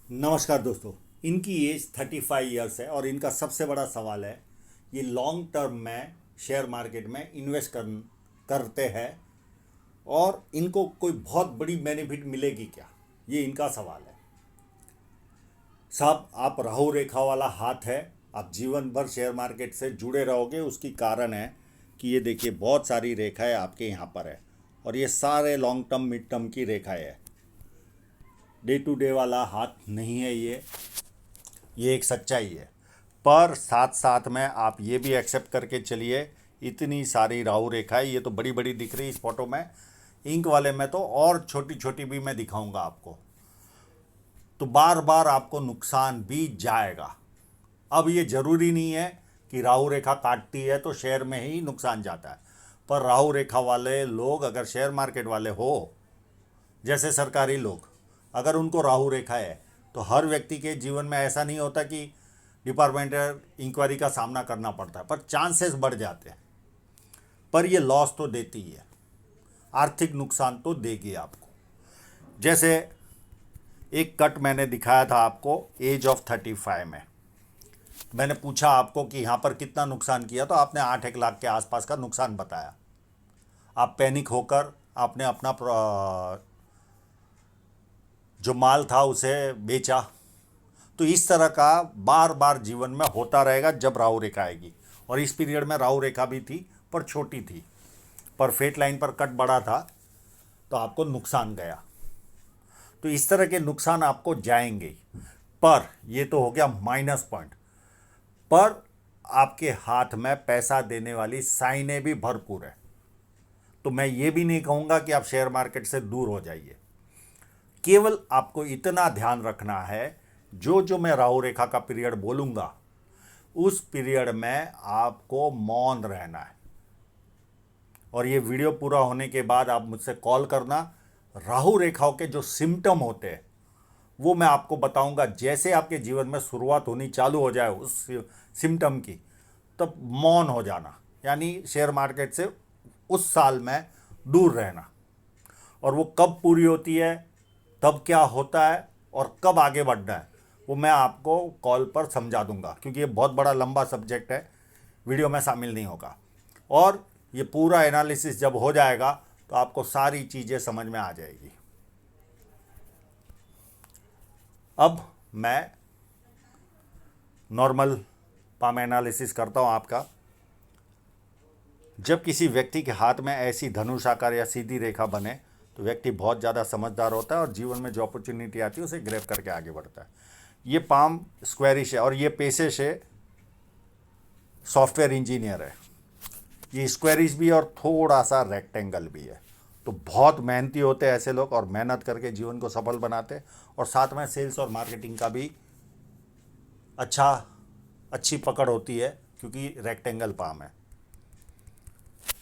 नमस्कार दोस्तों। इनकी एज 35 ईयर्स है और इनका सबसे बड़ा सवाल है ये लॉन्ग टर्म में शेयर मार्केट में इन्वेस्ट करते हैं और इनको कोई बहुत बड़ी बेनिफिट मिलेगी क्या, ये इनका सवाल है। साहब, आप राहु रेखा वाला हाथ है। आप जीवन भर शेयर मार्केट से जुड़े रहोगे। उसकी कारण है कि ये देखिए बहुत सारी रेखाएं आपके यहाँ पर है और ये सारे लॉन्ग टर्म मिड टर्म की रेखाएं है। डे टू डे वाला हाथ नहीं है ये एक सच्चाई है। पर साथ साथ में आप ये भी एक्सेप्ट करके चलिए, इतनी सारी राहु रेखाएं, ये तो बड़ी बड़ी दिख रही इस फोटो में। इंक वाले में तो और छोटी छोटी भी मैं दिखाऊंगा आपको। तो बार बार आपको नुकसान भी जाएगा। अब ये जरूरी नहीं है कि राहु रेखा काटती है तो शेयर में ही नुकसान जाता है। पर राहु रेखा वाले लोग अगर शेयर मार्केट वाले हो, जैसे सरकारी लोग, अगर उनको राहु रेखा है तो हर व्यक्ति के जीवन में ऐसा नहीं होता कि डिपार्टमेंटल इंक्वायरी का सामना करना पड़ता है, पर चांसेस बढ़ जाते हैं। पर ये लॉस तो देती ही है, आर्थिक नुकसान तो देगी आपको। जैसे एक कट मैंने दिखाया था आपको एज ऑफ 35 में। मैंने पूछा आपको कि यहाँ पर कितना नुकसान किया, तो आपने 8-1 लाख के आसपास का नुकसान बताया। आप पैनिक होकर आपने अपना जो माल था उसे बेचा। तो इस तरह का बार बार जीवन में होता रहेगा जब राहु रेखा आएगी। और इस पीरियड में राहु रेखा भी थी पर छोटी थी, पर फेट लाइन पर कट बड़ा था तो आपको नुकसान गया। तो इस तरह के नुकसान आपको जाएंगे ही। पर ये तो हो गया माइनस पॉइंट। पर आपके हाथ में पैसा देने वाली साइनें भी भरपूर है। तो मैं ये भी नहीं कहूँगा कि आप शेयर मार्केट से दूर हो जाइए। केवल आपको इतना ध्यान रखना है, जो जो मैं राहु रेखा का पीरियड बोलूँगा उस पीरियड में आपको मौन रहना है। और ये वीडियो पूरा होने के बाद आप मुझसे कॉल करना। राहु रेखाओं के जो सिम्टम होते हैं वो मैं आपको बताऊंगा। जैसे आपके जीवन में शुरुआत होनी चालू हो जाए उस सिम्टम की, तब मौन हो जाना, यानी शेयर मार्केट से उस साल में दूर रहना। और वो कब पूरी होती है, तब क्या होता है और कब आगे बढ़ना है, वो मैं आपको कॉल पर समझा दूंगा, क्योंकि ये बहुत बड़ा लंबा सब्जेक्ट है, वीडियो में शामिल नहीं होगा। और ये पूरा एनालिसिस जब हो जाएगा तो आपको सारी चीज़ें समझ में आ जाएगी। अब मैं नॉर्मल पाम एनालिसिस करता हूँ आपका। जब किसी व्यक्ति के हाथ में ऐसी धनुष आकार या सीधी रेखा बने तो व्यक्ति बहुत ज़्यादा समझदार होता है और जीवन में जो अपॉर्चुनिटी आती है उसे ग्रैब करके आगे बढ़ता है। ये पाम स्क्वेरिश है और ये पेशे से सॉफ्टवेयर इंजीनियर है। ये स्क्वेरिश भी और थोड़ा सा रेक्टेंगल भी है। तो बहुत मेहनती होते हैं ऐसे लोग और मेहनत करके जीवन को सफल बनाते हैं। और साथ में सेल्स और मार्केटिंग का भी अच्छा अच्छी पकड़ होती है, क्योंकि रेक्टेंगल पाम है।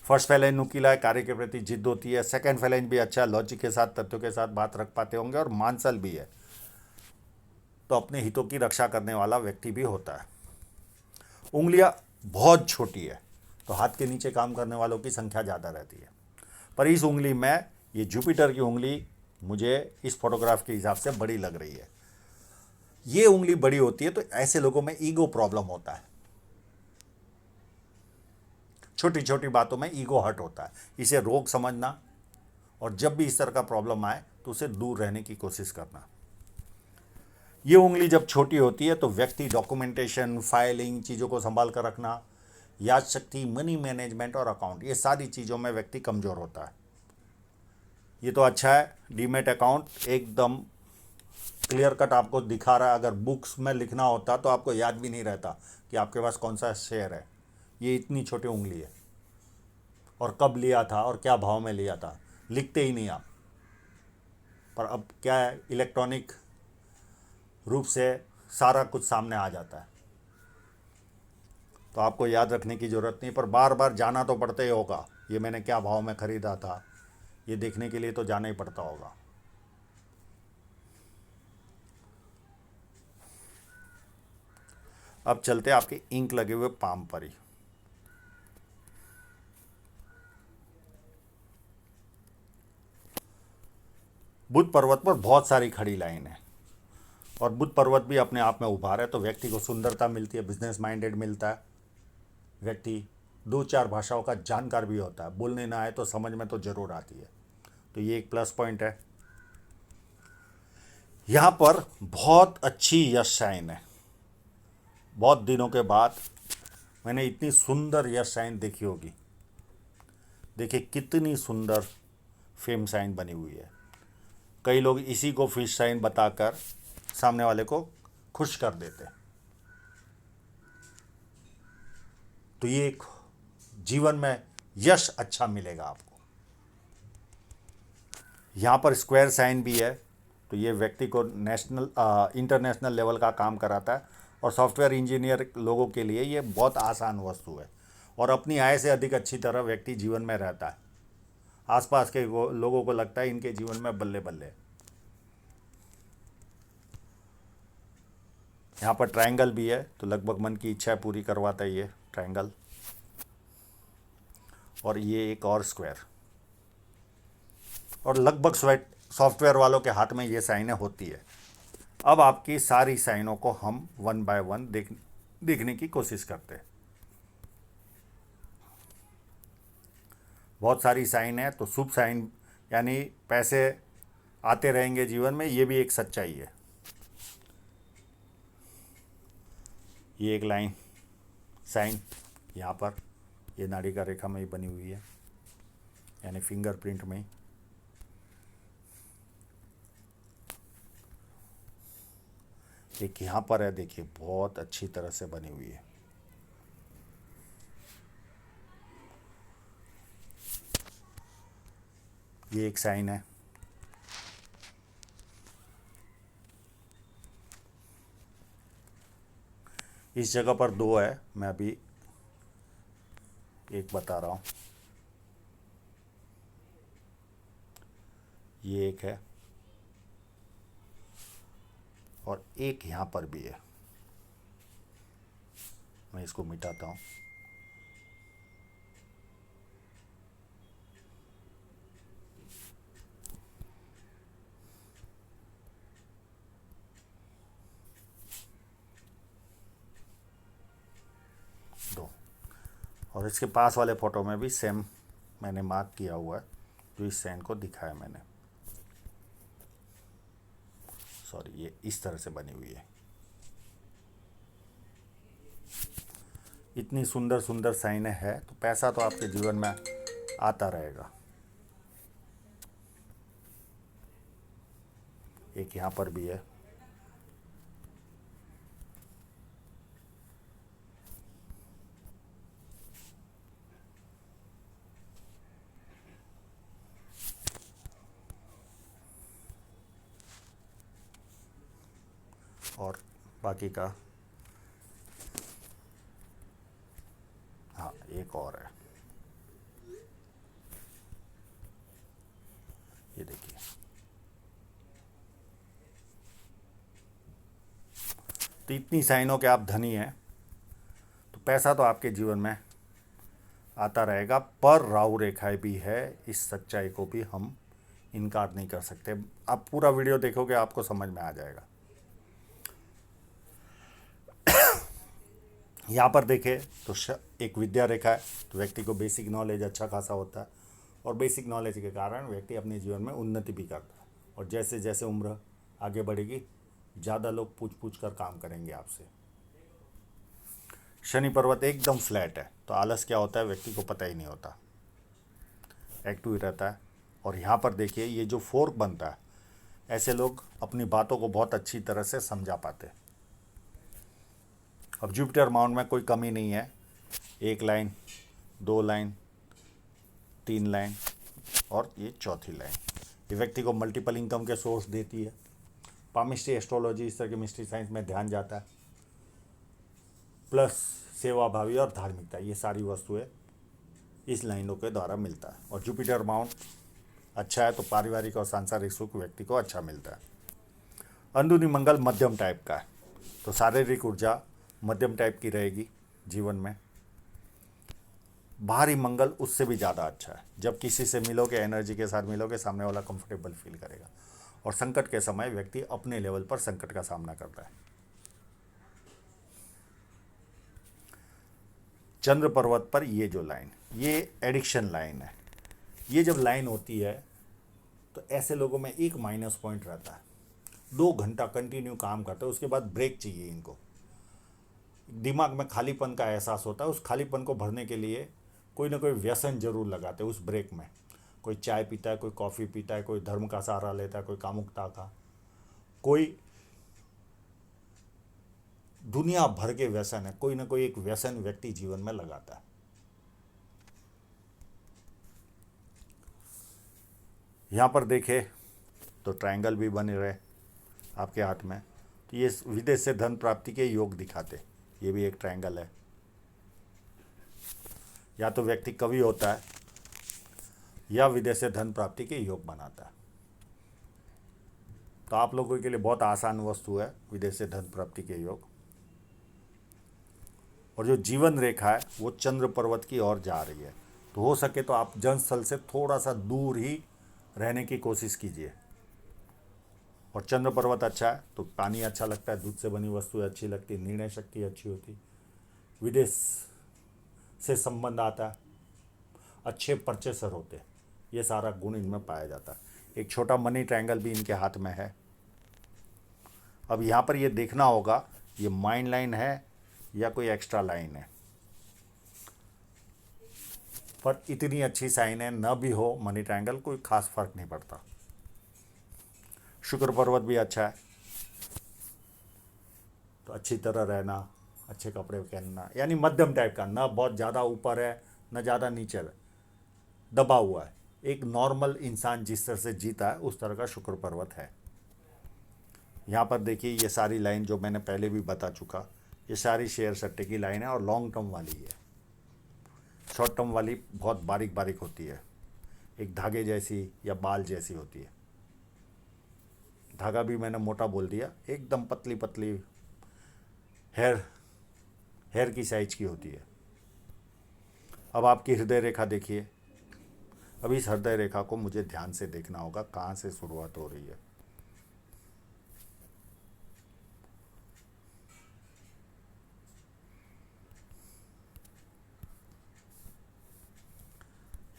फर्स्ट फैलेंज नुकीला है, कार्य के प्रति जिद होती है। सेकंड फैलेंज भी अच्छा, लॉजिक के साथ तथ्यों के साथ बात रख पाते होंगे और मानसल भी है, तो अपने हितों की रक्षा करने वाला व्यक्ति भी होता है। उंगलियां बहुत छोटी है तो हाथ के नीचे काम करने वालों की संख्या ज़्यादा रहती है। पर इस उंगली में, ये जुपिटर की उंगली मुझे इस फोटोग्राफ के हिसाब से बड़ी लग रही है। ये उंगली बड़ी होती है तो ऐसे लोगों में ईगो प्रॉब्लम होता है। छोटी छोटी बातों में ईगो हर्ट होता है। इसे रोग समझना और जब भी इस तरह का प्रॉब्लम आए तो उसे दूर रहने की कोशिश करना। ये उंगली जब छोटी होती है तो व्यक्ति डॉक्यूमेंटेशन, फाइलिंग, चीज़ों को संभाल कर रखना, याद शक्ति, मनी मैनेजमेंट और अकाउंट, ये सारी चीज़ों में व्यक्ति कमज़ोर होता है। ये तो अच्छा है, डीमेट अकाउंट एकदम क्लियर कट आपको दिखा रहा है। अगर बुक्स में लिखना होता तो आपको याद भी नहीं रहता कि आपके पास कौन सा शेयर है। ये इतनी छोटी उंगली है और कब लिया था और क्या भाव में लिया था, लिखते ही नहीं आप। पर अब क्या है, इलेक्ट्रॉनिक रूप से सारा कुछ सामने आ जाता है, तो आपको याद रखने की ज़रूरत नहीं। पर बार बार जाना तो पड़ता ही होगा। ये मैंने क्या भाव में ख़रीदा था, ये देखने के लिए तो जाना ही पड़ता होगा। अब चलते आपके इंक लगे हुए पाम पर ही। बुध पर्वत पर बहुत सारी खड़ी लाइन है और बुध पर्वत भी अपने आप में उभार है, तो व्यक्ति को सुंदरता मिलती है, बिजनेस माइंडेड मिलता है, व्यक्ति 2-4 भाषाओं का जानकार भी होता है, बोलने ना आए तो समझ में तो ज़रूर आती है, तो ये एक प्लस पॉइंट है। यहाँ पर बहुत अच्छी यश साइन है। बहुत दिनों के बाद मैंने इतनी सुंदर यश साइन देखी होगी। देखिए कितनी सुंदर फेम साइन बनी हुई है। कई लोग इसी को फिश साइन बताकर सामने वाले को खुश कर देते हैं। तो ये एक जीवन में यश अच्छा मिलेगा आपको। यहाँ पर स्क्वायर साइन भी है, तो ये व्यक्ति को इंटरनेशनल लेवल का काम कराता है, और सॉफ्टवेयर इंजीनियर लोगों के लिए ये बहुत आसान वस्तु है, और अपनी आय से अधिक अच्छी तरह व्यक्ति जीवन में रहता है। आसपास के लोगों को लगता है इनके जीवन में बल्ले बल्ले। यहाँ पर ट्रायंगल भी है, तो लगभग मन की इच्छा पूरी करवाता है ये ट्रायंगल। और ये एक और स्क्वायर, और लगभग सॉफ्टवेयर वालों के हाथ में ये साइनें होती है। अब आपकी सारी साइनों को हम 1 बाय 1 देखने की कोशिश करते हैं। बहुत सारी साइन है, तो शुभ साइन यानी पैसे आते रहेंगे जीवन में, ये भी एक सच्चाई है। ये एक लाइन साइन यहाँ पर ये नाड़ी का रेखा में ही बनी हुई है, यानी फिंगरप्रिंट में। एक यहाँ पर है, देखिए बहुत अच्छी तरह से बनी हुई है। ये एक साइन है। इस जगह पर 2 है, मैं अभी एक बता रहा हूँ। ये एक है, और एक यहाँ पर भी है। मैं इसको मिटाता हूँ। दो, और इसके पास वाले फोटो में भी सेम मैंने मार्क किया हुआ है, जो इस साइन को दिखाया मैंने। सॉरी, ये इस तरह से बनी हुई है। इतनी सुंदर सुंदर साइनें है, तो पैसा तो आपके जीवन में आता रहेगा। एक यहाँ पर भी है। और बाकी का, हाँ एक और है, ये देखिए। तो इतनी साइनों के आप धनी हैं, तो पैसा तो आपके जीवन में आता रहेगा। पर राहु रेखाएं भी है, इस सच्चाई को भी हम इनकार नहीं कर सकते। आप पूरा वीडियो देखोगे आपको समझ में आ जाएगा। यहाँ पर देखें तो एक विद्या रेखा है, तो व्यक्ति को बेसिक नॉलेज अच्छा खासा होता है, और बेसिक नॉलेज के कारण व्यक्ति अपने जीवन में उन्नति भी करता है। और जैसे जैसे उम्र आगे बढ़ेगी, ज़्यादा लोग पूछ पूछ कर काम करेंगे आपसे। शनि पर्वत एकदम फ्लैट है, तो आलस क्या होता है व्यक्ति को पता ही नहीं होता, एक्टिव रहता है। और यहाँ पर देखिए ये जो फोर्क बनता है, ऐसे लोग अपनी बातों को बहुत अच्छी तरह से समझा पाते हैं। अब जुपिटर माउंट में कोई कमी नहीं है, 1 लाइन, 2 लाइन, 3 लाइन, और ये चौथी लाइन। ये व्यक्ति को मल्टीपल इनकम के सोर्स देती है। पामिस्ट्री, एस्ट्रोलॉजी, इस तरह के मिस्ट्री साइंस में ध्यान जाता है, प्लस सेवा भावी और धार्मिकता, ये सारी वस्तुएं इस लाइनों के द्वारा मिलता है। और जुपिटर माउंट अच्छा है तो पारिवारिक और सांसारिक सुख व्यक्ति को अच्छा मिलता है। अंदरूनी मंगल मध्यम टाइप का है, तो शारीरिक ऊर्जा मध्यम टाइप की रहेगी जीवन में। बाहरी मंगल उससे भी ज़्यादा अच्छा है। जब किसी से मिलोगे, एनर्जी के साथ मिलोगे, सामने वाला कंफर्टेबल फील करेगा। और संकट के समय व्यक्ति अपने लेवल पर संकट का सामना करता है। चंद्र पर्वत पर ये जो लाइन, ये एडिक्शन लाइन है। ये जब लाइन होती है तो ऐसे लोगों में एक माइनस पॉइंट रहता है। 2 घंटा कंटिन्यू काम करते हैं, उसके बाद ब्रेक चाहिए इनको। दिमाग में खालीपन का एहसास होता है, उस खालीपन को भरने के लिए कोई ना कोई व्यसन जरूर लगाते हैं उस ब्रेक में। कोई चाय पीता है, कोई कॉफ़ी पीता है, कोई धर्म का सहारा लेता है, कोई कामुकता का, कोई दुनिया भर के व्यसन है। कोई ना कोई एक व्यसन व्यक्ति जीवन में लगाता है। यहाँ पर देखे तो ट्रायंगल भी बने रहे आपके हाथ में, तो ये विदेश से धन प्राप्ति के योग दिखाते। ये भी एक ट्रायंगल है। या तो व्यक्ति कवि होता है या विदेश से धन प्राप्ति के योग बनाता है। तो आप लोगों के लिए बहुत आसान वस्तु है विदेश से धन प्राप्ति के योग। और जो जीवन रेखा है वो चंद्र पर्वत की ओर जा रही है, तो हो सके तो आप जनस्थल से थोड़ा सा दूर ही रहने की कोशिश कीजिए। और चंद्र पर्वत अच्छा है तो पानी अच्छा लगता है, दूध से बनी वस्तुएं अच्छी लगती, निर्णय शक्ति अच्छी होती, विदेश से संबंध आता है, अच्छे परचेसर होते, ये सारा गुण इनमें पाया जाता है। एक छोटा मनी ट्रायंगल भी इनके हाथ में है। अब यहाँ पर ये देखना होगा ये माइंड लाइन है या कोई एक्स्ट्रा लाइन है, पर इतनी अच्छी साइन है, न भी हो मनी ट्रायंगल कोई खास फर्क नहीं पड़ता। शुक्र पर्वत भी अच्छा है, तो अच्छी तरह रहना, अच्छे कपड़े पहनना, यानी मध्यम टाइप का, ना बहुत ज़्यादा ऊपर है न ज़्यादा नीचे है, दबा हुआ है। एक नॉर्मल इंसान जिस तरह से जीता है उस तरह का शुक्र पर्वत है। यहाँ पर देखिए ये सारी लाइन जो मैंने पहले भी बता चुका, ये सारी शेयर सट्टे की लाइन है और लॉन्ग टर्म वाली है। शॉर्ट टर्म वाली बहुत बारीक बारीक होती है, एक धागे जैसी या बाल जैसी होती है। धागा भी मैंने मोटा बोल दिया, एकदम पतली पतली हेयर की साइज की होती है। अब आपकी हृदय रेखा देखिए। अब इस हृदय रेखा को मुझे ध्यान से देखना होगा कहाँ से शुरुआत हो रही है।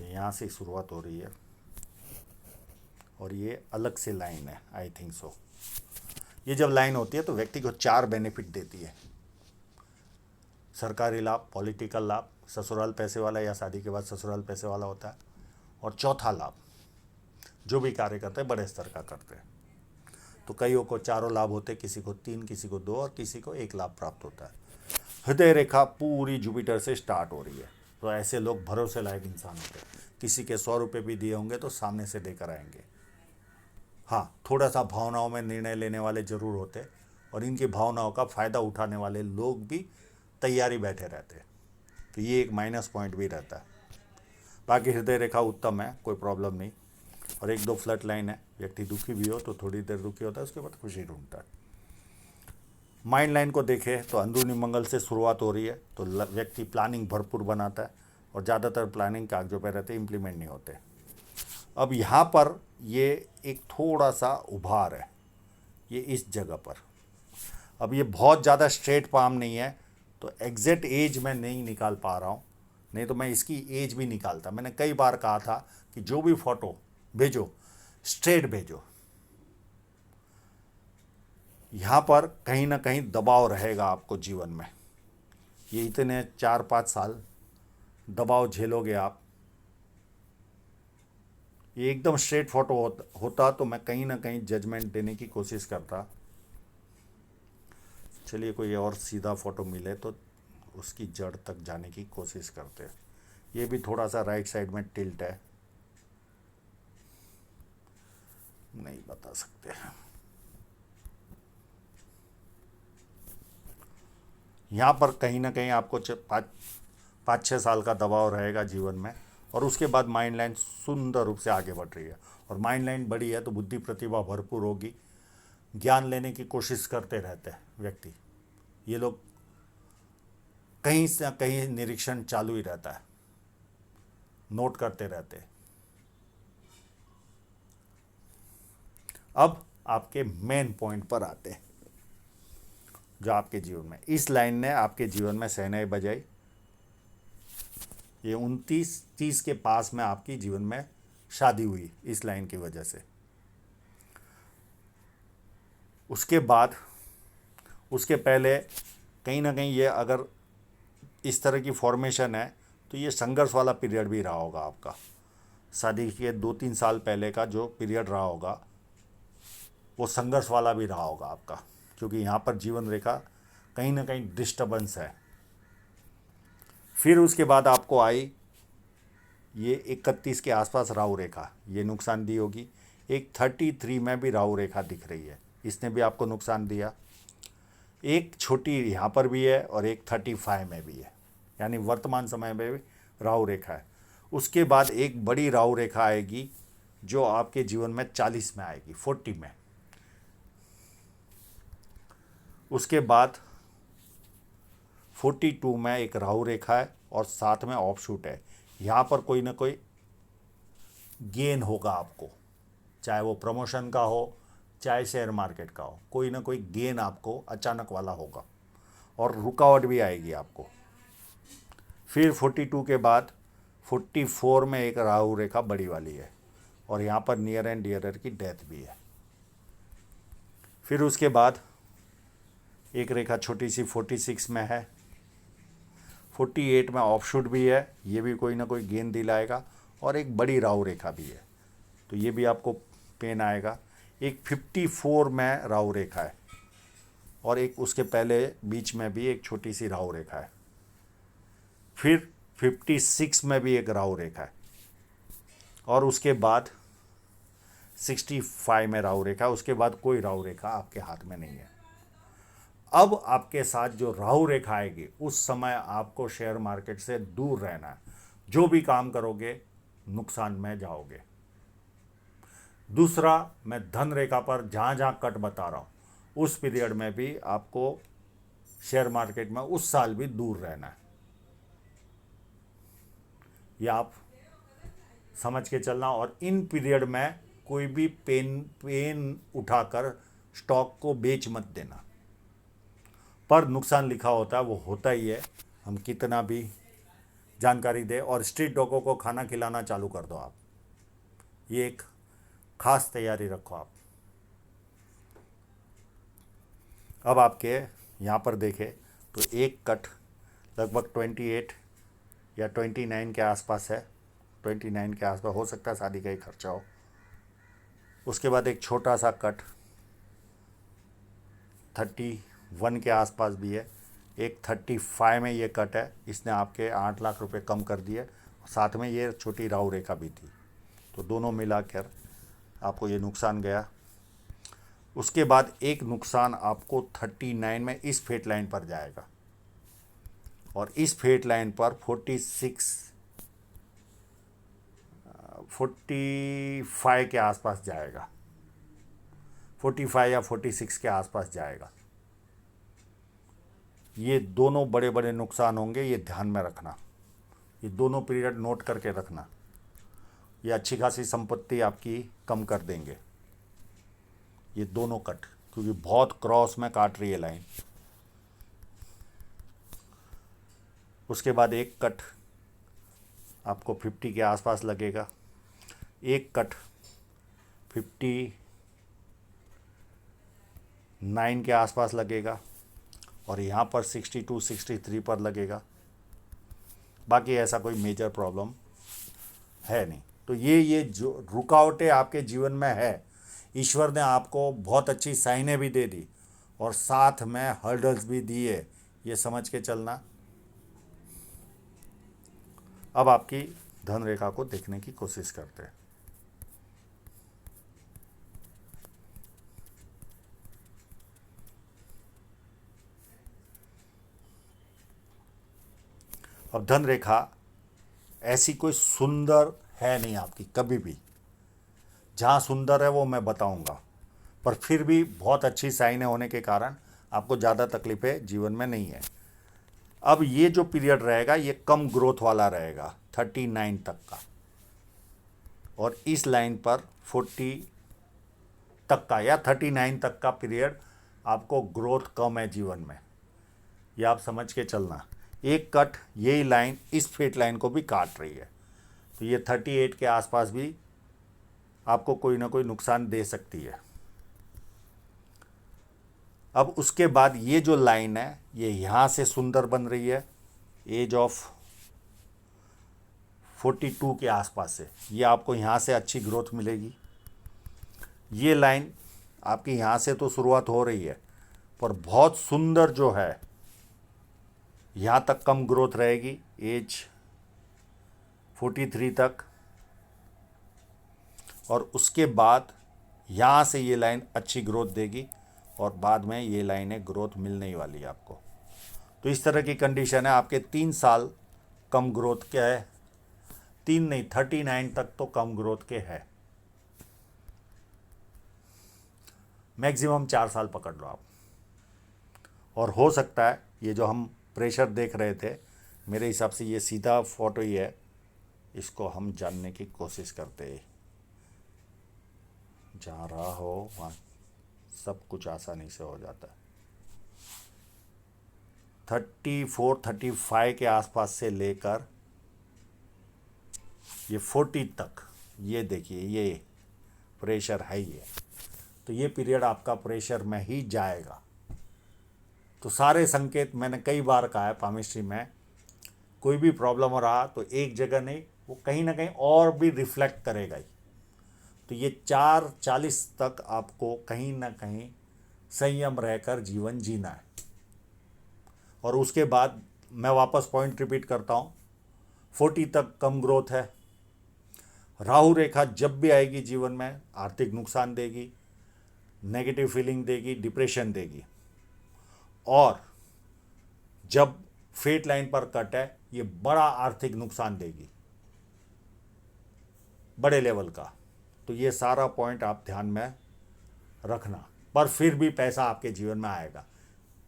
यहाँ से शुरुआत हो रही है और ये अलग से लाइन है, आई थिंक सो। ये जब लाइन होती है तो व्यक्ति को 4 बेनिफिट देती है। सरकारी लाभ, पॉलिटिकल लाभ, ससुराल पैसे वाला या शादी के बाद ससुराल पैसे वाला होता है, और चौथा लाभ जो भी कार्य करते हैं बड़े स्तर का करते हैं। तो कईयों को 4 लाभ होते, किसी को 3, किसी को 2 और किसी को 1 लाभ प्राप्त होता है। हृदय रेखा पूरी जुपिटर से स्टार्ट हो रही है, तो ऐसे लोग भरोसे लायक इंसान होते हैं। किसी के 100 रुपये भी दिए होंगे तो सामने से देकर आएंगे। हाँ, थोड़ा सा भावनाओं में निर्णय लेने वाले जरूर होते, और इनकी भावनाओं का फ़ायदा उठाने वाले लोग भी तैयारी बैठे रहते हैं, तो ये एक माइनस पॉइंट भी रहता है। बाकी हृदय रेखा उत्तम है, कोई प्रॉब्लम नहीं। और 1-2 फ्लट लाइन है, व्यक्ति दुखी भी हो तो थोड़ी देर दुखी होता है, उसके बाद खुशी ढूंढता है। माइंड लाइन को देखें तो अंदरूनी मंगल से शुरुआत हो रही है, तो व्यक्ति प्लानिंग भरपूर बनाता है, और ज़्यादातर प्लानिंग कागजों पर रहते, इम्प्लीमेंट नहीं होते। अब यहाँ पर ये एक थोड़ा सा उभार है, ये इस जगह पर। अब ये बहुत ज़्यादा स्ट्रेट पाम नहीं है, तो एग्जैक्ट एज मैं नहीं निकाल पा रहा हूँ, नहीं तो मैं इसकी एज भी निकालता। मैंने कई बार कहा था कि जो भी फोटो भेजो स्ट्रेट भेजो। यहाँ पर कहीं ना कहीं दबाव रहेगा आपको जीवन में, ये इतने 4-5 साल दबाव झेलोगे आप। ये एकदम स्ट्रेट फोटो होता तो मैं कहीं ना कहीं जजमेंट देने की कोशिश करता। चलिए कोई और सीधा फोटो मिले तो उसकी जड़ तक जाने की कोशिश करते हैं। ये भी थोड़ा सा राइट साइड में टिल्ट है, नहीं बता सकते हैं। यहाँ पर कहीं ना कहीं आपको 5-6 साल का दबाव रहेगा जीवन में, और उसके बाद माइंड लाइन सुंदर रूप से आगे बढ़ रही है। और माइंड लाइन बड़ी है तो बुद्धि प्रतिभा भरपूर होगी, ज्ञान लेने की कोशिश करते रहते हैं व्यक्ति। ये लोग कहीं से कहीं निरीक्षण चालू ही रहता है, नोट करते रहते हैं। अब आपके मेन पॉइंट पर आते हैं, जो आपके जीवन में इस लाइन ने आपके जीवन में शहनाई बजाई। ये 29-30 के पास में आपकी जीवन में शादी हुई इस लाइन की वजह से। उसके बाद, उसके पहले कहीं ना कहीं ये अगर इस तरह की फॉर्मेशन है तो ये संघर्ष वाला पीरियड भी रहा होगा आपका। शादी के 2-3 साल पहले का जो पीरियड रहा होगा वो संघर्ष वाला भी रहा होगा आपका, क्योंकि यहाँ पर जीवन रेखा कहीं ना कहीं डिस्टर्बेंस है। फिर उसके बाद आपको आई ये 31 के आसपास राहु रेखा, ये नुकसान दी होगी। एक 33 में भी राहु रेखा दिख रही है, इसने भी आपको नुकसान दिया। एक छोटी यहाँ पर भी है और एक 35 में भी है, यानी वर्तमान समय में भी राहु रेखा है। उसके बाद एक बड़ी राहु रेखा आएगी जो आपके जीवन में 40 में आएगी, 40 में। उसके बाद 42 में एक राहु रेखा है और साथ में ऑफशूट है। यहाँ पर कोई ना कोई गेन होगा आपको, चाहे वो प्रमोशन का हो चाहे शेयर मार्केट का हो, कोई ना कोई गेन आपको अचानक वाला होगा और रुकावट भी आएगी आपको। फिर 42 के बाद 44 में एक राहु रेखा बड़ी वाली है और यहाँ पर नियर एंड डियरर की डेथ भी है। फिर उसके बाद एक रेखा छोटी सी 46 में है, 48 में ऑफशूट भी है, ये भी कोई ना कोई गेन दिलाएगा। और एक बड़ी राहु रेखा भी है, तो ये भी आपको पेन आएगा। एक 54 में राहु रेखा है और एक उसके पहले बीच में भी एक छोटी सी राहु रेखा है। फिर 56 में भी एक राहु रेखा है और उसके बाद 65 में राहु रेखा। उसके बाद कोई राहु रेखा आपके हाथ में नहीं है। अब आपके साथ जो राहु रेखा आएगी उस समय आपको शेयर मार्केट से दूर रहना है। जो भी काम करोगे नुकसान में जाओगे। दूसरा, मैं धन रेखा पर जहाँ जहाँ कट बता रहा हूँ उस पीरियड में भी आपको शेयर मार्केट में उस साल भी दूर रहना है। ये आप समझ के चलना। और इन पीरियड में कोई भी पेन उठाकर स्टॉक को बेच मत देना। पर नुकसान लिखा होता है वो होता ही है, हम कितना भी जानकारी दे। और स्ट्रीट डॉगों को खाना खिलाना चालू कर दो आप, ये एक खास तैयारी रखो आप। अब आपके यहाँ पर देखें तो एक कट लगभग 28 या 29 के आसपास है, 29 के आसपास हो सकता है, शादी का ही खर्चा हो। उसके बाद एक छोटा सा कट 31 के आसपास भी है। एक 35 में ये कट है, इसने आपके 8 लाख रुपए कम कर दिए। साथ में ये छोटी राहु रेखा भी थी, तो दोनों मिलाकर आपको ये नुकसान गया। उसके बाद एक नुकसान आपको 39 में इस फेट लाइन पर जाएगा और इस फेट लाइन पर 45 के आसपास जाएगा, 45 या 46 के आसपास जाएगा। ये दोनों बड़े बड़े नुकसान होंगे, ये ध्यान में रखना। ये दोनों पीरियड नोट करके रखना। ये अच्छी खासी संपत्ति आपकी कम कर देंगे ये दोनों कट, क्योंकि बहुत क्रॉस में काट रही है लाइन। उसके बाद एक कट आपको 50 के आसपास लगेगा, एक कट 59 के आसपास लगेगा और यहाँ पर 62-63 पर लगेगा। बाकी ऐसा कोई मेजर प्रॉब्लम है नहीं। तो ये जो रुकावटें आपके जीवन में है, ईश्वर ने आपको बहुत अच्छी साइनें भी दे दी और साथ में हर्डल्स भी दिए, ये समझ के चलना। अब आपकी धन रेखा को देखने की कोशिश करते हैं। अब धन रेखा ऐसी कोई सुंदर है नहीं आपकी कभी भी। जहाँ सुंदर है वो मैं बताऊंगा, पर फिर भी बहुत अच्छी साइनें होने के कारण आपको ज़्यादा तकलीफें जीवन में नहीं है। अब ये जो पीरियड रहेगा ये कम ग्रोथ वाला रहेगा 39 तक का, और इस लाइन पर 40 तक का या 39 तक का पीरियड आपको ग्रोथ कम है जीवन में, ये आप समझ के चलना। एक कट यही लाइन इस फेट लाइन को भी काट रही है, तो ये 38 के आसपास भी आपको कोई ना कोई नुकसान दे सकती है। अब उसके बाद ये जो लाइन है ये यहाँ से सुंदर बन रही है एज ऑफ 42 के आसपास से, ये आपको यहाँ से अच्छी ग्रोथ मिलेगी। ये लाइन आपकी यहाँ से तो शुरुआत हो रही है, पर बहुत सुंदर जो है यहाँ तक कम ग्रोथ रहेगी एज 43 तक, और उसके बाद यहाँ से ये लाइन अच्छी ग्रोथ देगी और बाद में ये लाइनें ग्रोथ मिलने ही वाली है आपको। तो इस तरह की कंडीशन है, आपके 3 साल कम ग्रोथ के है, 3 नहीं 39 तक तो कम ग्रोथ के है, मैक्सिमम 4 साल पकड़ लो आप। और हो सकता है ये जो हम प्रेशर देख रहे थे, मेरे हिसाब से ये सीधा फोटो ही है, इसको हम जानने की कोशिश करते हैं। जहाँ रहा हो वहाँ सब कुछ आसानी से हो जाता है। 34-35 के आसपास से लेकर ये 40 तक, ये देखिए ये प्रेशर है ही है, तो ये पीरियड आपका प्रेशर में ही जाएगा। तो सारे संकेत मैंने कई बार कहा है पामिस्ट्री में, कोई भी प्रॉब्लम रहा तो एक जगह नहीं, वो कहीं ना कहीं और भी रिफ्लेक्ट करेगा ही। तो ये 4:40 तक आपको कहीं ना कहीं संयम रहकर जीवन जीना है। और उसके बाद मैं वापस पॉइंट रिपीट करता हूँ, 40 तक कम ग्रोथ है। राहु रेखा जब भी आएगी जीवन में आर्थिक नुकसान देगी, नेगेटिव फीलिंग देगी, डिप्रेशन देगी। और जब फेट लाइन पर कट है ये बड़ा आर्थिक नुकसान देगी, बड़े लेवल का। तो ये सारा पॉइंट आप ध्यान में रखना, पर फिर भी पैसा आपके जीवन में आएगा,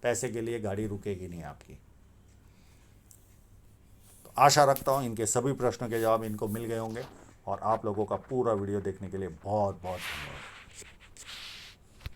पैसे के लिए गाड़ी रुकेगी नहीं आपकी। तो आशा रखता हूँ इनके सभी प्रश्नों के जवाब इनको मिल गए होंगे, और आप लोगों का पूरा वीडियो देखने के लिए बहुत बहुत धन्यवाद।